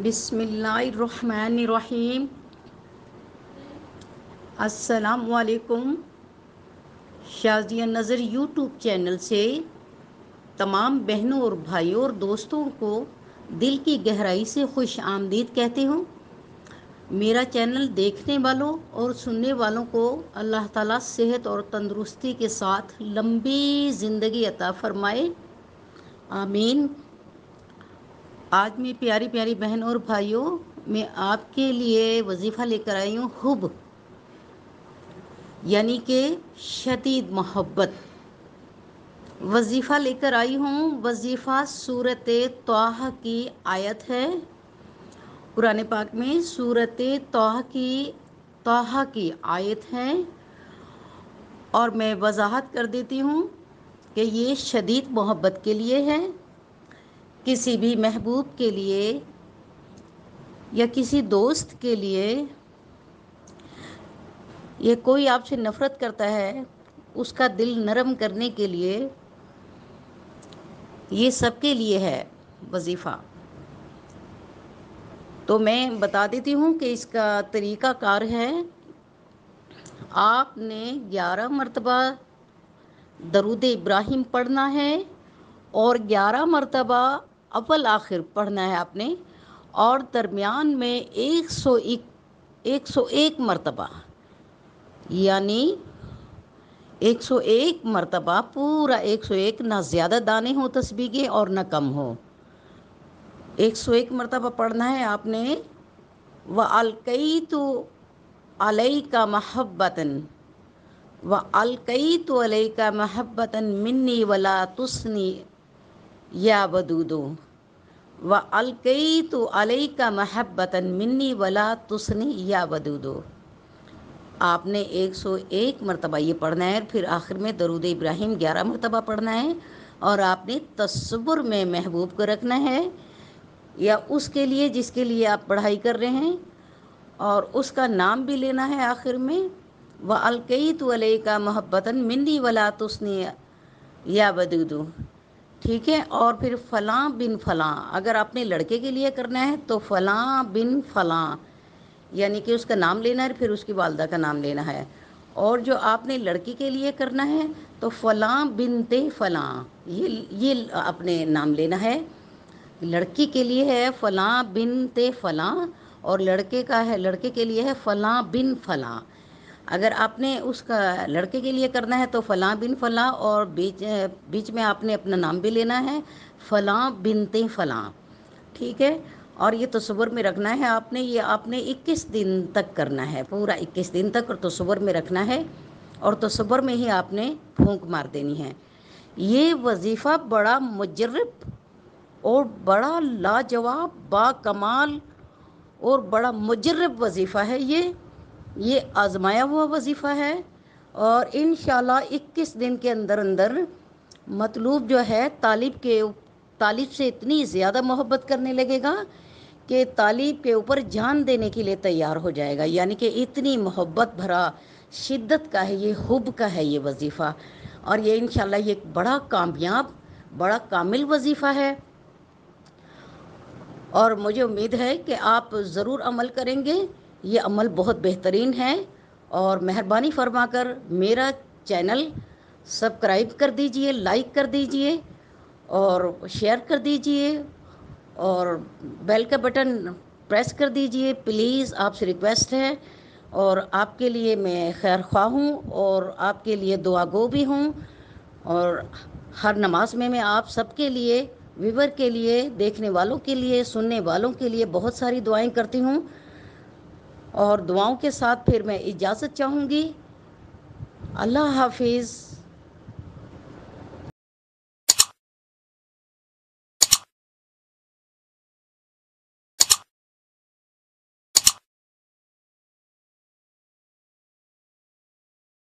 بسم اللہ الرحمن الرحیم۔ السلام علیکم۔ شازیہ نظر یوٹیوب چینل سے تمام بہنوں اور بھائیوں اور دوستوں کو دل کی گہرائی سے خوش آمدید کہتی ہوں۔ میرا چینل دیکھنے والوں اور سننے والوں کو اللہ تعالیٰ صحت اور تندرستی کے ساتھ لمبی زندگی عطا فرمائے، آمین۔ آج میں پیاری پیاری بہن اور بھائیوں، میں آپ کے لیے وظیفہ لے کر آئی ہوں، حب یعنی کہ شدید محبت۔ وظیفہ لے کر آئی ہوں، وظیفہ سورۃ طٰہٰ کی آیت ہے۔ قرآن پاک میں سورۃ طٰہٰ کی آیت ہے، اور میں وضاحت کر دیتی ہوں کہ یہ شدید محبت کے لیے ہے۔ کسی بھی محبوب کے لیے یا کسی دوست کے لیے، یہ کوئی آپ سے نفرت کرتا ہے، اس کا دل نرم کرنے کے لیے، یہ سب کے لیے ہے وظیفہ۔ تو میں بتا دیتی ہوں کہ اس کا طریقہ کار ہے۔ آپ نے 11 مرتبہ درود ابراہیم پڑھنا ہے، اور 11 مرتبہ اول آخر پڑھنا ہے آپ نے، اور درمیان میں 101 مرتبہ، یعنی 101 مرتبہ، پورا 101، نہ زیادہ دانے ہوں تسبیح کے اور نہ کم ہو۔ 101 مرتبہ پڑھنا ہے آپ نے۔ وَأَلْقَيْتُ عَلَيْكَ مَحَبَّةً وَأَلْقَيْتُ عَلَيْكَ مَحَبَّةً مِّنِّي وَلَا تُصْنِي يَا وَدُودُ وَأَلْقَيْتُ عَلَيْكَ مَحَبَّةً مِّنِّي وَلَا تُصْنِي يَا وَدُودُ۔ آپ نے 101 مرتبہ یہ پڑھنا ہے، پھر آخر میں درود ابراہیم 11 مرتبہ پڑھنا ہے، اور آپ نے تصور میں محبوب کو رکھنا ہے، یا اس کے لیے جس کے لیے آپ پڑھائی کر رہے ہیں، اور اس کا نام بھی لینا ہے آخر میں۔ وَأَلْقَيْتُ عَلَيْكَ مَحَبَّةً مِّنِّي وَلَا تُصْنِي يَا وَدُودُ، ٹھیک ہے۔ اور پھر فلاں بن فلاں، اگر آپ نے لڑکے کے لیے کرنا ہے تو فلاں بن فلاں، یعنی کہ اس کا نام لینا ہے، پھر اس کی والدہ کا نام لینا ہے۔ اور جو آپ نے لڑکی کے لیے کرنا ہے تو فلاں بنت فلاں، یہ آپ نے نام لینا ہے۔ لڑکی کے لیے ہے فلاں بنت فلاں، اور لڑکے کے لیے ہے فلاں بن فلاں۔ اگر آپ نے اس کا لڑکے کے لیے کرنا ہے تو فلاں بن فلاں، اور بیچ میں آپ نے اپنا نام بھی لینا ہے، فلاں بنت فلاں، ٹھیک ہے۔ اور یہ تصور میں رکھنا ہے آپ نے، یہ آپ نے 21 دن تک کرنا ہے، پورا 21 دن تک، اور تصور میں رکھنا ہے، اور تصور میں ہی آپ نے پھونک مار دینی ہے۔ یہ وظیفہ بڑا مجرب اور بڑا لاجواب، با کمال اور بڑا مجرب وظیفہ ہے۔ یہ آزمایا ہوا وظیفہ ہے، اور انشاءاللہ 21 دن کے اندر اندر مطلوب جو ہے طالب سے اتنی زیادہ محبت کرنے لگے گا کہ طالب کے اوپر جان دینے کے لیے تیار ہو جائے گا، یعنی کہ اتنی محبت بھرا، شدت کا ہے یہ، حب کا ہے یہ وظیفہ، اور یہ انشاءاللہ یہ ایک بڑا کامیاب، بڑا کامل وظیفہ ہے، اور مجھے امید ہے کہ آپ ضرور عمل کریں گے۔ یہ عمل بہت بہترین ہے، اور مہربانی فرما کر میرا چینل سبسکرائب کر دیجئے، لائک کر دیجئے، اور شیئر کر دیجئے، اور بیل کا بٹن پریس کر دیجئے، پلیز، آپ سے ریکویسٹ ہے۔ اور آپ کے لیے میں خیر خواہ ہوں، اور آپ کے لیے دعا گو بھی ہوں، اور ہر نماز میں آپ سب کے لیے، ویور کے لیے، دیکھنے والوں کے لیے، سننے والوں کے لیے بہت ساری دعائیں کرتی ہوں، اور دعاؤں کے ساتھ پھر میں اجازت چاہوں گی۔ اللہ حافظ۔